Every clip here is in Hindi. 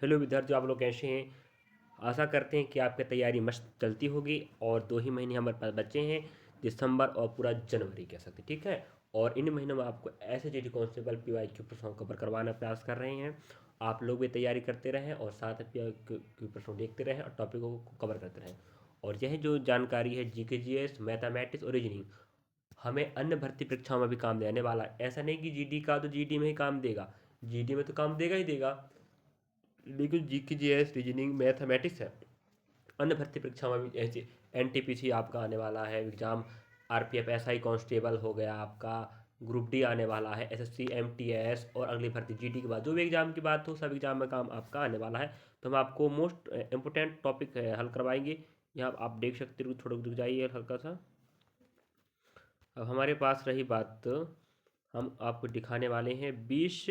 हेलो विद्यार्थियों, आप लोग कैसे हैं। आशा करते हैं कि आपकी तैयारी मस्त चलती होगी। और 2 ही महीने हमारे पास बचे हैं, दिसंबर और पूरा जनवरी कह सकते हैं, ठीक है। और इन महीनों में आपको ऐसे जी डी कांस्टेबल PYQ प्रश्नों कवर करवाना प्रयास कर रहे हैं। आप लोग भी तैयारी करते रहें और साथ में PYQ प्रश्नों देखते रहें और टॉपिकों को कवर करते रहें। और यह जो जानकारी है GK GS मैथमेटिक्स और रीजनिंग हमें अन्य भर्ती परीक्षाओं में भी काम देने वाला है। ऐसा नहीं कि GD का तो GD में ही काम देगा, GD में तो काम देगा ही देगा, लेकिन GK GS रीजनिंग मैथमेटिक्स है अन्य भर्ती परीक्षाओं में भी ऐसे NTPC आपका आने वाला है एग्जाम। RPF SI कांस्टेबल हो गया आपका, ग्रुप D आने वाला है, SSC MTS और अगली भर्ती GD के बाद जो भी एग्जाम की बात हो सब एग्जाम में काम आपका आने वाला है। तो हम आपको मोस्ट इम्पोर्टेंट टॉपिक हल करवाएंगे। यहाँ आप देख सकते हो, थोड़ा रुक जाइए हल्का सा। अब हमारे पास रही बात, हम आपको दिखाने वाले हैं 20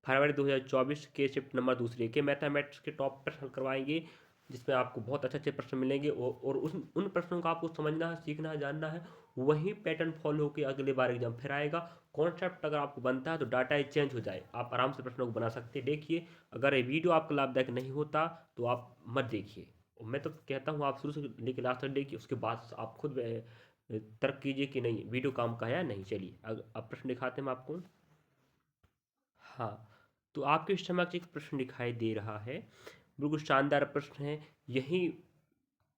फरवरी 2024 के शिफ्ट नंबर दूसरे के मैथमेटिक्स के टॉप प्रश्न हल करवाएंगे, जिसमें आपको बहुत अच्छे अच्छे प्रश्न मिलेंगे और उन प्रश्नों का आपको समझना है, सीखना है, जानना है। वही पैटर्न फॉलो होकर अगले बार एग्जाम फिर आएगा। कॉन्सेप्ट अगर आपको बनता है तो डाटा ही चेंज हो जाए, आप आराम से प्रश्नों को बना सकते हैं। देखिए, अगर ये वीडियो आपको लाभदायक नहीं होता तो आप मत देखिए। मैं तो कहता हूँ आप शुरू से लेकर लास्ट तक देखिए, उसके बाद आप खुद तर्क कीजिए कि नहीं वीडियो काम का है या नहीं। चलिए अब प्रश्न दिखाते हैं हम आपको। हाँ, तो आपके समक्ष एक प्रश्न दिखाई दे रहा है, बिल्कुल शानदार प्रश्न है। यही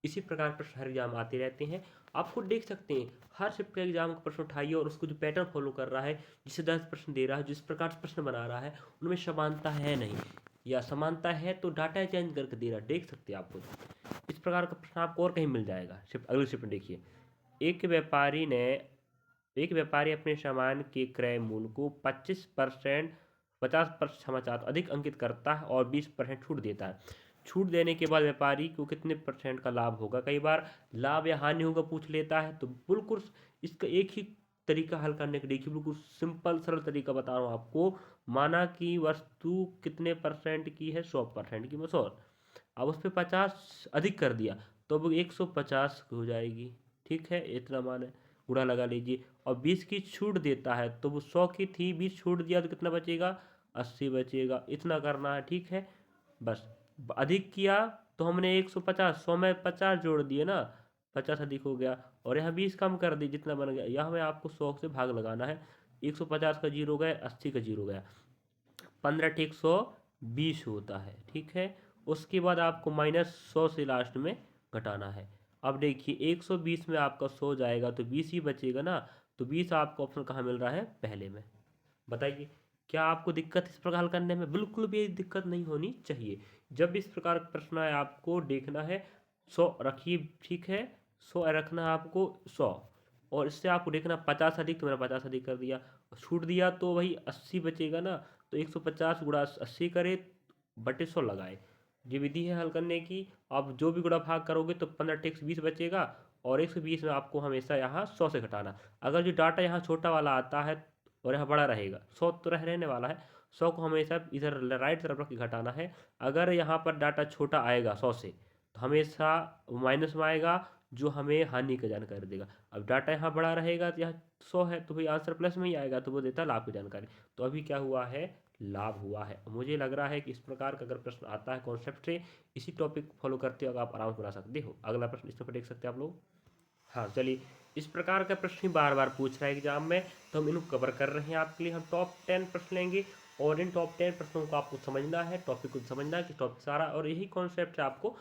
इसी प्रकार प्रश्न हर एग्जाम आते रहते हैं। आप खुद देख सकते हैं, हर शिफ्ट का एग्जाम का प्रश्न उठाइए और उसको जो पैटर्न फॉलो कर रहा है, जिससे 10 प्रश्न दे रहा है, जिस प्रकार से प्रश्न बना रहा है, उनमें समानता है नहीं, या समानता है तो डाटा चेंज करके दे रहा है। देख सकते हैं आप खुद। इस प्रकार का प्रश्न आपको और कहीं मिल जाएगा। शिफ्ट अगली शिफ्ट में देखिए, एक व्यापारी ने एक व्यापारी अपने सामान के क्रय मूल्य को 25% 50% क्षमा चाहता अधिक अंकित करता है और 20% छूट देता है। छूट देने के बाद व्यापारी को कितने परसेंट का लाभ होगा। कई बार लाभ या हानि होगा पूछ लेता है, तो बिल्कुल इसका एक ही तरीका हल करने का देखिए, बिल्कुल सिंपल सरल तरीका बता रहा हूँ आपको। माना कि वस्तु कितने परसेंट की है, 100% की, 100। अब उस पर 50 अधिक कर दिया तो अब 150 हो जाएगी, ठीक है, इतना मान है, गुणा लगा लीजिए। और 20 की छूट देता है तो वो 100 की थी, 20 छूट दिया तो कितना बचेगा, 80 बचेगा। इतना करना है, ठीक है। बस अधिक किया तो हमने 150, 100 में 50 जोड़ दिए ना, 50 अधिक हो गया। और यहाँ 20 कम कर दी, जितना बन गया। यहाँ हमें आपको 100 से भाग लगाना है। 150 का जीरो गया, 80 का जीरो गया, 15 ठीक 120 होता है, ठीक है। उसके बाद आपको -100 से लास्ट में घटाना है। अब देखिए 120 में आपका 100 जाएगा तो 20 ही बचेगा ना, तो 20 आपको ऑप्शन कहाँ मिल रहा है, पहले में। बताइए, क्या आपको दिक्कत इस प्रकार हल करने में, बिल्कुल भी दिक्कत नहीं होनी चाहिए। जब भी इस प्रकार का प्रश्न है आपको देखना है, 100 रखिए, ठीक है, 100 रखना है आपको, 100। और इससे आपको देखना 50 अधिक, तो मैंने 50 अधिक कर दिया, छूट दिया तो वही 80 बचेगा ना। तो 150 गुणा 80 करे बटे 100 लगाए। ये विधि है हल करने की। आप जो भी गुणा भाग करोगे तो 15 टेक्स 20 बचेगा, और 120 में आपको हमेशा यहाँ 100 से घटाना। अगर जो डाटा यहाँ छोटा वाला आता है और यहाँ बड़ा रहेगा, 100 तो रहने वाला है, 100 को हमेशा इधर राइट तरफ रख के घटाना है। अगर यहाँ पर डाटा छोटा आएगा 100 से, तो हमेशा माइनस में आएगा, जो हमें हानि का जानकारी देगा। अब डाटा यहाँ बड़ा रहेगा तो यहाँ 100 है तो भाई आंसर प्लस में ही आएगा, तो वो देता है लाभ की जानकारी। तो अभी क्या हुआ है, लाभ हुआ है। मुझे लग रहा है कि इस प्रकार का अगर प्रश्न आता है कॉन्सेप्ट से, इसी टॉपिक फॉलो करते हो आप आराम से बना सकते हो। अगला प्रश्न इस पर देख सकते हैं आप लोग। हाँ चलिए, इस प्रकार का प्रश्न ही बार बार पूछ रहा है एग्जाम में, तो हम इनको कवर कर रहे हैं आपके लिए। हम टॉप 10 प्रश्न लेंगे और इन टॉप 10 प्रश्नों को आपको समझना है, टॉपिक को समझना है कि टॉपिक सारा, और यही कॉन्सेप्ट है आपको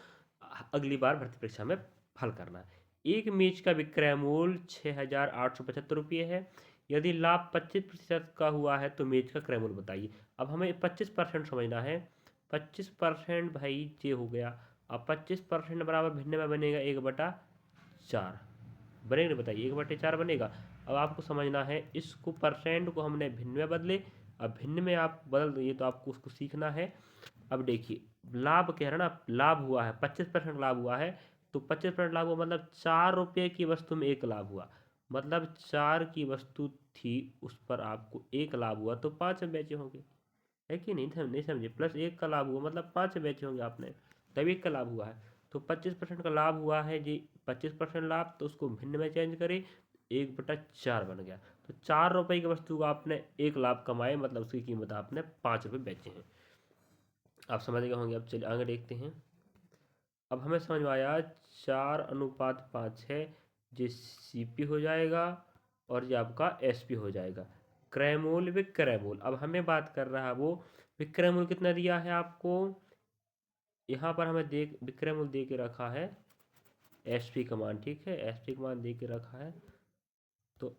अगली बार भर्ती परीक्षा में हल करना है। एक मेज का विक्रय मूल्य 6,875 रुपये है। यदि लाभ 25% का हुआ है तो मेज का क्रय मूल्य बताइए। अब हमें 25% समझना है। 25% भाई ये हो गया। अब 25% बराबर भिन्न में बनेगा 1/4 बनेगा, नहीं बताइए, 1/4 बनेगा। अब आपको समझना है, इसको परसेंट को हमने भिन्न में बदले। अब भिन्न में आप बदल दिए तो आपको उसको सीखना है। अब देखिए, लाभ कह रहे ना, लाभ हुआ है 25% लाभ हुआ है, तो 25% लाभ हुआ मतलब 4 रुपये की वस्तु में 1 लाभ हुआ। मतलब 4 की वस्तु थी, उस पर आपको 1 लाभ हुआ, तो 5 में बेचे होंगे, है कि नहीं, नहीं समझे। +1 का लाभ हुआ मतलब 5 बेचे होंगे आपने, तभी 1 का लाभ हुआ है। तो 25% का लाभ हुआ है जी, 25% लाभ, तो उसको भिन्न में चेंज करें, 1/4 बन गया। तो 4 रुपये की वस्तु को आपने 1 लाभ कमाए, मतलब उसकी कीमत आपने 5 रुपये बेचे हैं। आप समझ गए होंगे। अब चलिए आगे देखते हैं। अब हमें समझ में आया 4:5 है, ये CP हो जाएगा और ये आपका SP हो जाएगा। क्रैमोल विक्रैमोल, अब हमें बात कर रहा है वो विक्रैमोल कितना दिया है आपको, यहाँ पर हमें विक्रैमोल दे के रखा है SP का मान, ठीक है, SP का मान दे के रखा है। तो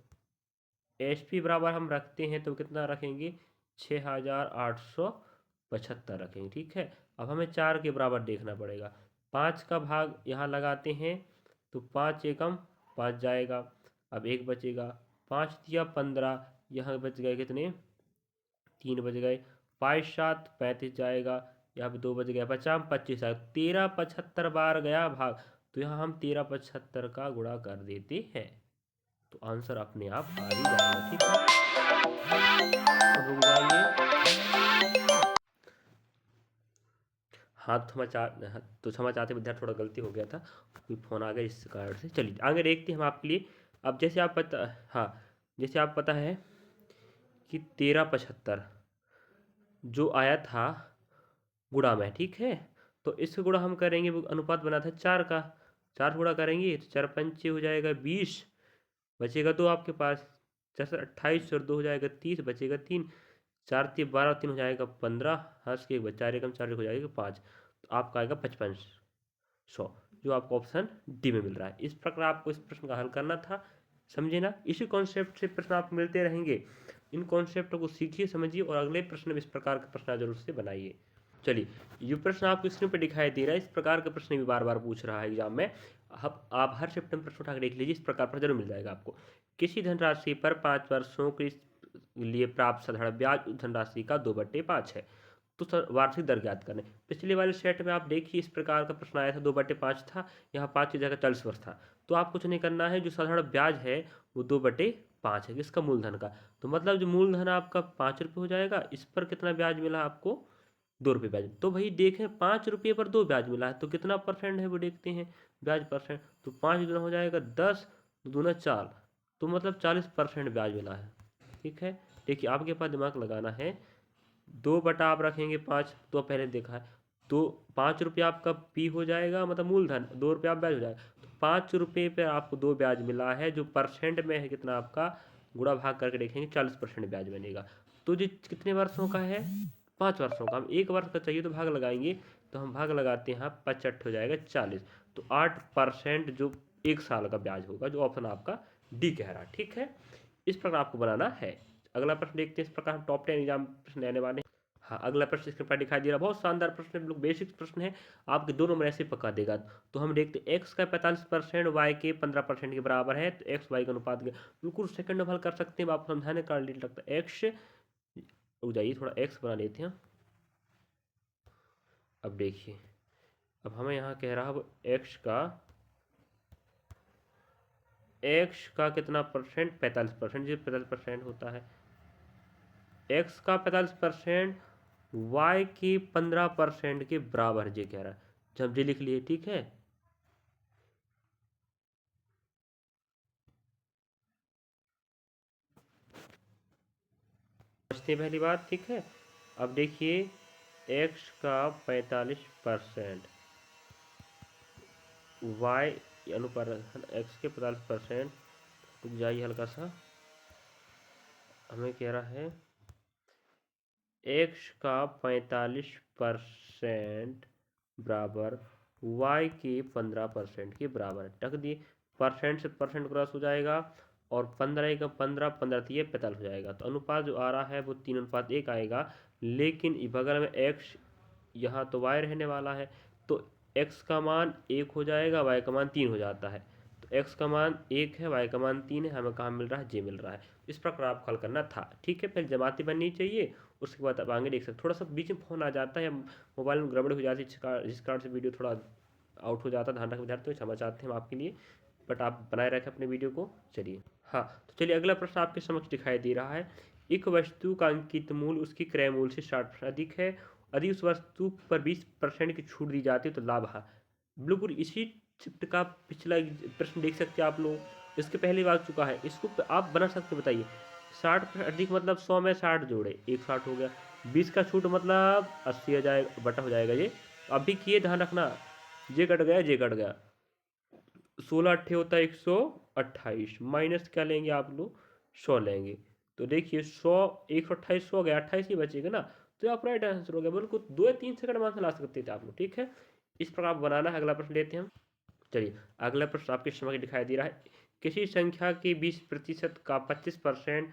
SP बराबर हम रखते हैं तो कितना रखेंगे, 6875 रखेंगे, ठीक है। अब हमें 4 के बराबर देखना पड़ेगा, 5 का भाग यहाँ लगाते हैं तो 5 एकम 5 जाएगा, अब 1 बचेगा, 5 दिया 15, यहाँ बच गए कितने, 3 बच गए, 5 7 35 जाएगा, यहाँ पे 2 बच गया, 50 25 आएगा, 1375 बार गया भाग, तो यहाँ हम 1375 का गुणा कर देते हैं तो आंसर अपने आप आ ही जाएगा, ठीक है। रुक जाइए, हाँ तो क्षमा चाहते विद्यार्थी, थोड़ा गलती हो गया था, कोई फ़ोन आ गया इस कारण से। चलिए आगे देखते हैं हम आपके लिए। अब जैसे आप पता, हाँ जैसे आप पता है कि 1375 जो आया था गुणा में, ठीक है, तो इसका गुणा हम करेंगे, वो अनुपात बना था 4 का, 4 गुणा करेंगे तो 4 पंचे हो जाएगा 20, बचेगा 2 आपके पास, 4 से 28 और 2 हो जाएगा 30, बचेगा 3, 4 3 12, 3 हो जाएगा 15, हर्ष के एक बचा, 4 एकम 4 हो जाएगा 5, तो आपका आएगा 5500, जो आपको ऑप्शन डी में मिल रहा है। इस प्रकार आपको इस प्रश्न का हल करना था, समझे ना। इसी कॉन्सेप्ट से प्रश्न आपको मिलते रहेंगे, इन कॉन्सेप्टों को सीखिए, समझिए और अगले प्रश्न में इस प्रकार का प्रश्न जरूर से बनाइए। चलिए ये प्रश्न आपको स्क्रीन पर दिखाई दे रहा है, इस प्रकार का प्रश्न भी बार बार पूछ रहा है एग्जाम में। अब आप हर चैप्टर में प्रश्न उठा के देख लीजिए, इस प्रकार पर जरूर मिल जाएगा आपको। किसी धनराशि पर 5 वर्षों के लिए प्राप्त साधारण ब्याज उस धनराशि का 2/5 है, तो वार्षिक दर ज्ञात करें। पिछले वाले सेट में आप देखिए इस प्रकार का प्रश्न आया था, 2/5 था, यहाँ 5 की जगह 40 वर्ष था, तो आप कुछ नहीं करना है, जो साधारण ब्याज है वो 2/5 है, किसका, मूलधन का, तो मतलब जो मूलधन आपका 5 रुपये हो जाएगा, इस पर कितना ब्याज मिला आपको, 2 रुपये ब्याज। तो भाई देखें 5 रुपये पर 2 ब्याज मिला है, तो कितना परसेंट है वो देखते हैं, ब्याज परसेंट, तो 5 दूना हो जाएगा 10, दूना 4, तो मतलब 40% ब्याज मिला है, ठीक है। देखिए आपके पास दिमाग लगाना है, 2 बटा आप रखेंगे 5, तो पहले देखा है, तो 5 रुपये आपका पी हो जाएगा, मतलब मूलधन, 2 रुपये आप ब्याज हो जाएगा, तो 5 रुपये पर आपको 2 ब्याज मिला है, जो परसेंट में है कितना आपका, गुणा भाग करके देखेंगे 40% ब्याज बनेगा। तो जो कितने वर्षों का है, 5 वर्षों का, हम 1 वर्ष का चाहिए तो भाग लगाएंगे, तो हम भाग लगाते हैं, 5 हो जाएगा 40, तो 8% जो 1 साल का ब्याज होगा, जो ऑप्शन आपका डी कह रहा है, ठीक है। इस प्रकार आपको बनाना है। अगला प्रश्न देखते हैं, इस प्रकार हम टॉप 10 एग्जाम प्रश्न लेने वाले हैं। हाँ अगला प्रश्न स्क्रीन पर दिखाई दे रहा है, बहुत शानदार प्रश्न है, बिल्कुल बेसिक प्रश्न है, आपके 2 नंबर ऐसे पका देगा। तो हम देखते हैं एक्स का 45% वाई के 15% के बराबर है, तो एक्स वाई का अनुपात बिल्कुल सेकंड में हल कर सकते हैं, आप समझाने का डिटेल लगता है। एक्स, रुक जाइए थोड़ा एक्स बना लेते हैं। अब देखिए, अब हमें यहाँ कह रहा है एक्स का कितना परसेंट, 45%, जो 45% होता है, एक्स का 45% वाई की 15% के बराबर, ये कह रहा है, जब ये लिख लिए, ठीक है। समझते हैं पहली बात, ठीक है। अब देखिए एक्स का 45%, वाई अनुपात, एक्स के 45%, रुक जाइए हल्का सा, हमें कह रहा है एक्स का 45% बराबर वाई के 15% के बराबर, टक दिए, परसेंट से परसेंट क्रॉस हो जाएगा, और 15 का 15, 15 दिए 45 हो जाएगा, तो अनुपात जो आ रहा है वो 3:1 आएगा। लेकिन बगल में एक्स, यहाँ तो वाई रहने वाला है, तो एक्स का मान 1 हो जाएगा, वाई का मान 3 हो जाता है, तो एक्स का मान 1 है, वाई का मान 3 है, हमें कहाँ मिल रहा है, जे मिल रहा है। इस प्रकार आपको हल करना था, ठीक है, पहले जमाती बननी चाहिए, उसके बाद आप आगे देख सकते। थोड़ा सा बीच में फ़ोन आ जाता है, मोबाइल में गड़बड़ हो जाती है, जिस कारण से वीडियो थोड़ा आउट हो जाता है, ध्यान रखें विद्यार्थियों, क्षमा चाहते हैं हम आपके लिए, बट आप बनाए रखें अपने वीडियो को। चलिए हाँ, तो चलिए अगला प्रश्न आपके समक्ष दिखाई दे रहा है, एक वस्तु का अंकित मूल्य उसकी क्रय मूल्य से 60% अधिक है, यदि उस वस्तु पर 20% की छूट दी जाती है तो लाभ है। बिल्कुल इसी चिप्ट का पिछला प्रश्न देख सकते हैं आप लोग, इसके पहले आ चुका है, इसको आप बना सकते, बताइए 60 अधिक मतलब 100 में 60 जोड़े, एक 60 हो गया। 20 का छूट मतलब 80 हो जाएगा, बटा हो जाएगा ये। अभी किए ध्यान रखना, ये कट गया, ये कट गया। 16 अट्ठे होता है 128, माइनस क्या लेंगे आप लोग, 100 लेंगे। तो देखिए 100, 128, 100 गया, 28 ही बचेगा ना। तो आप राइट आंसर हो गया बिल्कुल, 2 या 3 सेकंड में आंसर ला सकते थे आप लोग। ठीक है, इस प्रकार बनाना है। अगला प्रश्न लेते हैं हम। चलिए, अगला प्रश्न आपके समझ दिखाई दे रहा है। किसी संख्या के 20% का 25%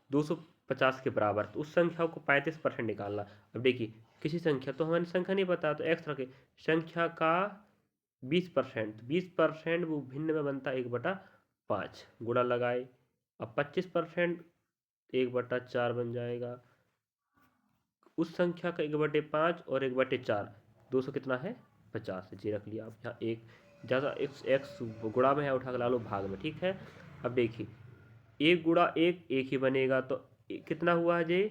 250 के बराबर, तो उस संख्या को 35% निकालना। अब देखिए, किसी संख्या, तो हमें संख्या नहीं पता तो एक्स रखे, संख्या का 20%, 20% वो भिन्न में बनता है 1/5, गुणा लगाए। अब 25% 1/4 बन जाएगा। उस संख्या का 1/5 और 1/4, 200 कितना है, 50। जी रख लिया आप यहाँ। एक ज़्यादा एक्स एक्स गुणा में है, उठा के ला लो भाग में। ठीक है, अब देखिए, एक गुणा एक, एक ही बनेगा, तो कितना हुआ है जी,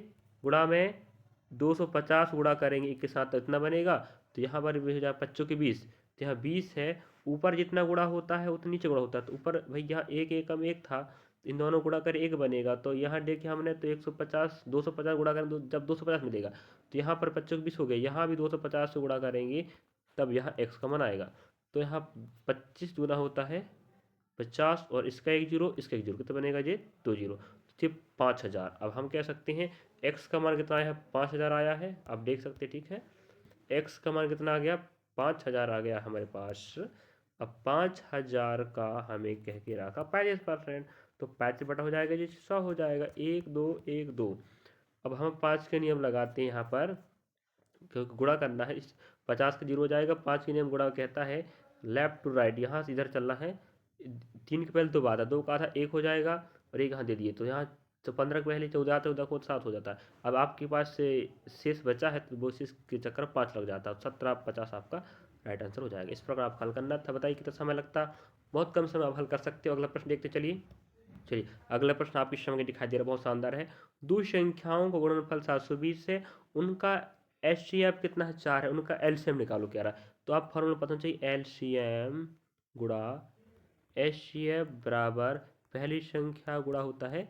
गुणा में 250 गुणा करेंगे एक के साथ तो इतना बनेगा। तो यहाँ पर भी हो जाए 25 के 20, तो यहाँ 20 है। ऊपर जितना गुणा होता है उतना नीचे गुणा होता है, तो ऊपर भाई यहाँ एक एकम एक था, तो इन दोनों गुणा कर एक बनेगा। तो यहाँ देखिए हमने तो 150, 250 गुणा करें तो जब 250 मिलेगा, तो यहाँ पर 25 20 हो गए, यहाँ भी 250 से गुणा करेंगे तब यहाँ एक्स कॉमन आएगा। तो यहाँ 25 गुना होता है 50, और इसका एक जीरो, इसका एक जीरो, कितना बनेगा ये, 2 जीरो, सिर्फ 5000। अब हम कह सकते हैं एक्स का मान कितना आया है, 5000 आया है। आप देख सकते हैं, ठीक है, एक्स का मान कितना आ गया, 5000 आ गया हमारे पास। अब 5000 का हमें कह के रखा 35%, तो 35 बटा हो जाएगा जी 100 हो जाएगा, 1 2 1 2। अब हम 5 के नियम लगाते हैं यहाँ पर, क्योंकि गुणा करना है। इस 50 का जीरो हो जाएगा, 5 के नियम गुणा कहता है लेफ्ट टू राइट, यहाँ से इधर चलना है। 3 के पहले 2 बात है, 2 का आधा 1 हो जाएगा, और 1 यहाँ दे दिए, तो यहाँ तो 15 के पहले 14 आता है, 14 को 7 हो जाता है। अब आपके पास से शेष बचा है, तो वो शेष के चक्कर में 5 लग जाता है, 17 50 आपका राइट आंसर हो जाएगा। इस प्रकार आप हल करना था। बताइए कितना समय लगता, बहुत कम समय आप हल कर सकते हो। अगला प्रश्न देखते चलिए। चलिए, अगला प्रश्न आपके सामने दिखाई दे रहा है, बहुत शानदार है। दो संख्याओं का गुणनफल 720 है, उनका एचसीएफ कितना है, 4 है, उनका एलसीएम निकालो कह रहा है। तो आप फॉर्मूला पता चाहिए, एलसीएम गुणा एचसीएफ बराबर पहली संख्या गुणा होता है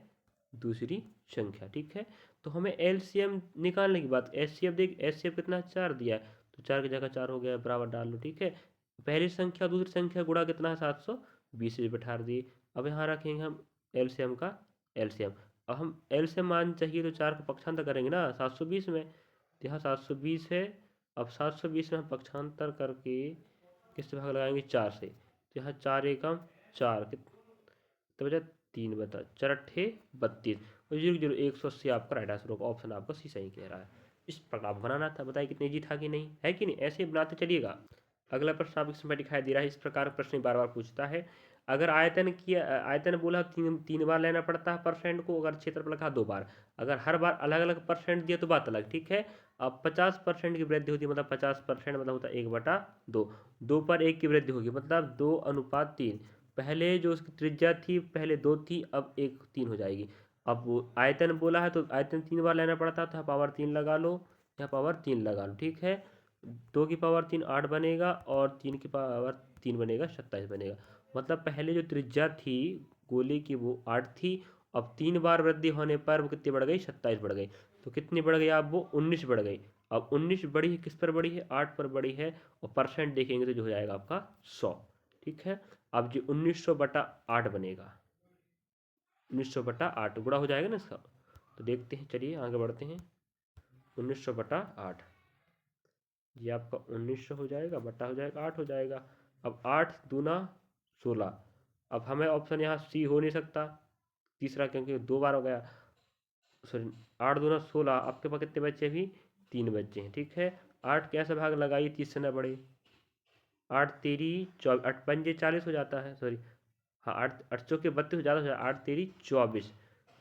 दूसरी संख्या। ठीक है, तो हमें एलसीएम निकालने की बात, एचसीएफ देख, एचसीएफ कितना 4 दिया है, तो 4 की जगह 4 हो गया, बराबर डाल लो। ठीक है, पहली संख्या दूसरी संख्या गुणा कितना है, 720 से बैठा दिए। अब यहाँ रखेंगे हम एलसीएम का एलसीएम। अब हम एलसीएम मान चाहिए तो 4 का पक्षांतर करेंगे ना 720 में, तो यहाँ 720 है। अब 720 में हम पक्षांतर करके किससे भाग लगाएंगे, 4 से, तो यहाँ 4 एकम 4, तो बचा 3 बता 4 अट्ठे 32, और 0 0 180 आपका राइट आंसर होगा। ऑप्शन आपका सी सही कह रहा है। इस प्रकार बनाना था। बताइए कितनी इजी था कि नहीं, है कि नहीं, ऐसे ही बनाते चलिएगा। अगला प्रश्न आपके समय दिखाई दे रहा है। इस प्रकार प्रश्न बार बार पूछता है। अगर आयतन की आयतन बोला तीन तीन बार लेना पड़ता है परसेंट को, अगर क्षेत्रफल लिखा 2 बार, अगर हर बार अलग अलग परसेंट दिया तो बात अलग। ठीक है, अब 50% की वृद्धि होती है, मतलब 50% मतलब होता है 1/2, 2 पर 1 की वृद्धि होगी, मतलब 2:3। पहले जो उसकी त्रिज्या थी, पहले 2 थी, अब 1 3 हो जाएगी। अब वो आयतन बोला है तो आयतन 3 बार लेना पड़ता था, पावर 3 लगा लो, यहाँ पावर 3 लगा लो। ठीक है, 2 की पावर 3 8 बनेगा, और 3 की पावर 3 बनेगा 27 बनेगा। मतलब पहले जो त्रिज्या थी गोले की वो 8 थी, अब 3 बार वृद्धि होने पर वो कितनी बढ़ गई, 27 बढ़ गई। तो कितनी बढ़ गई, अब वो 19 बढ़ गई। अब 19 बढ़ी है, किस पर बढ़ी है, 8 पर बढ़ी है, और परसेंट देखेंगे तो जो हो जाएगा आपका 100। ठीक है, अब जो 1900/8 बनेगा, 1900/8 गुणा हो जाएगा ना इसका। तो देखते हैं, चलिए आगे बढ़ते हैं। 1900/8, ये आपका 1900 हो जाएगा, बटा हो जाएगा 8 हो जाएगा। अब 8 दूना 16। अब हमें ऑप्शन यहाँ सी हो नहीं सकता तीसरा, क्योंकि 2 बार हो गया। सॉरी, 8 दूना 16, आपके पास कितने बच्चे अभी, 3 बच्चे हैं। ठीक है, 8 कैसे भाग लगाइए, 30 से ना बढ़े, 8 तेरी 24, 8 पंजे 40 हो जाता है, सॉरी, हाँ 8 8 चौके 32 ज़्यादा हो जाए, 8 तेरी 24,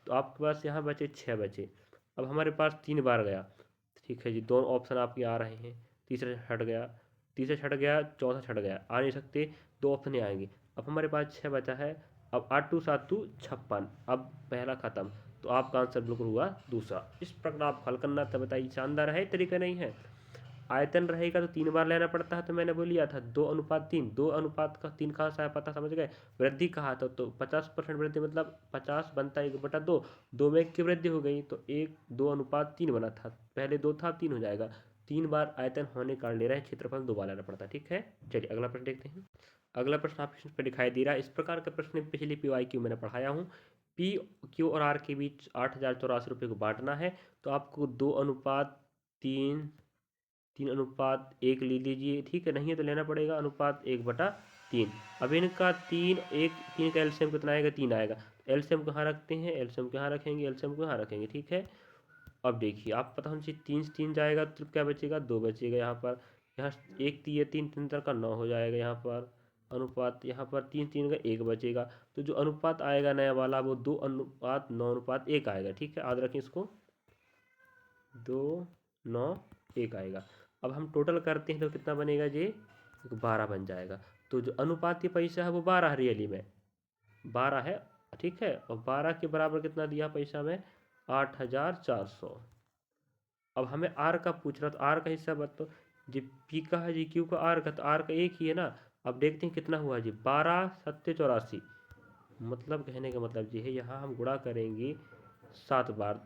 तो आपके पास यहाँ बचे 6 बचे। अब हमारे पास 3 बार गया। ठीक है जी, दोनों ऑप्शन आपके आ रहे हैं, तीसरा हट गया, तीसरा छट गया, चौथा छट गया, आ नहीं सकते, 2 ऑप्शन ही आएंगे। अब हमारे पास 6 बचा है। अब 8 2 7 2 56, अब पहला खत्म, तो आपका आंसर बिल्कुल हुआ दूसरा। इस प्रकार आप हल करना था। बताइए शानदार है, तरीका नहीं है। आयतन रहेगा तो 3 बार लेना पड़ता है, तो मैंने बोल लिया था 2:3। 2:3 कहाँ से आया पता समझ गए। वृद्धि कहा था तो 50% वृद्धि मतलब 50 बनता है 1/2। 2 में 1 की वृद्धि हो गई तो 2:3 बना था, पहले 2 था 3 हो जाएगा। 3 बार आयतन होने के कारण ले रहे हैं, क्षेत्रफल 2 बार लेना पड़ता है। ठीक है, चलिए अगला प्रश्न देखते हैं। अगला प्रश्न आपके स्क्रीन पर दिखाई दे रहा है। इस प्रकार का प्रश्न पिछले PYQ मैंने पढ़ाया हूँ। पी क्यू और आर के बीच 8,084 रुपये को बांटना है, तो आपको 2:3 3:1 ले लीजिए। ठीक है, नहीं है तो लेना पड़ेगा 1:1/3। अब इनका 3 का एलसीएम कितना आएगा, 3 आएगा। एलसीएम कहाँ रखते हैं, एलसीएम कहाँ रखेंगे, एलसीएम कहाँ रखेंगे। ठीक है, अब देखिए आप पता होना चाहिए 3 से 3 जाएगा तो क्या बचेगा, 2 बचेगा। यहाँ पर यहाँ 1 3 3 3 का 9 हो जाएगा। यहाँ पर अनुपात, यहाँ पर 3 3 का 1 बचेगा। तो जो अनुपात आएगा नया वाला वो 2:9:1 आएगा। ठीक है, याद रखें इसको, 2:9:1 आएगा। अब हम टोटल करते हैं तो कितना बनेगा जी, 12 बन जाएगा। तो जो अनुपाती पैसा है वो 12 है, रियली में 12 है। ठीक है, और 12 के बराबर कितना दिया पैसा में, 8,400। अब हमें आर का पूछ रहा, तो आर का हिस्सा बताओ जी। पी का है जी, क्यू का, आर का, तो आर का एक ही है ना। अब देखते हैं कितना हुआ जी, 12 7 84। मतलब कहने का मतलब ये है, यहाँ हम गुणा करेंगे 7 बार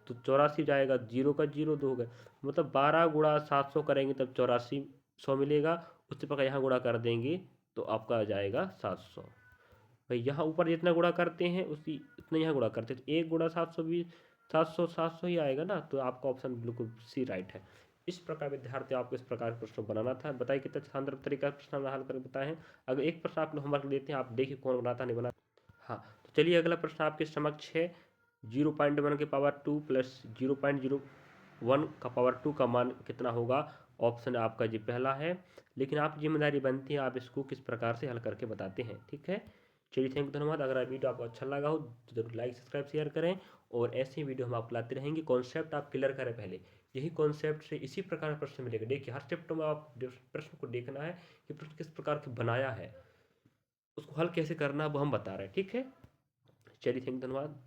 तो 84 जाएगा। 0 का 0 2 हो गए, मतलब 12 गुणा 700 करेंगे तब 8400 मिलेगा। उसी प्रकार यहाँ गुणा कर देंगे तो आपका आ जाएगा 700। भाई यहाँ ऊपर जितना गुणा करते हैं उसी इतना यहाँ गुणा करते हैं, तो 1 गुणा 700 भी 700 ही आएगा ना। तो आपका ऑप्शन बिल्कुल सी राइट है। इस प्रकार विद्यार्थी आपको इस प्रकार का प्रश्न बनाना था। बताइए कितना शानदार तरीका प्रश्न हल कर बताए हैं। अगर एक प्रश्न आप होमवर्क देते हैं, आप देखिए कौन बनाता नहीं बनाता। हाँ, तो चलिए अगला प्रश्न आपके समक्ष है। 0.1 के पावर 2 प्लस 0.01 का पावर 2 का मान कितना होगा। ऑप्शन आपका जी पहला है, लेकिन आप जिम्मेदारी बनती है आप इसको किस प्रकार से हल करके बताते हैं। ठीक है, चलिए थैंक यू, धन्यवाद। अगर वीडियो आपको अच्छा लगा हो तो जरूर लाइक सब्सक्राइब शेयर करें, और ऐसे ही वीडियो हम आपको लाते रहेंगे। कॉन्सेप्ट आप क्लियर करें पहले, यही कॉन्सेप्ट से इसी प्रकार का प्रश्न मिलेगा। देखिए हर चैप्टर में आप प्रश्न को देखना है कि प्रश्न किस प्रकार के बनाया है, उसको हल कैसे करना है वो हम बता रहे हैं। ठीक है, चलिए थैंक यू, धन्यवाद।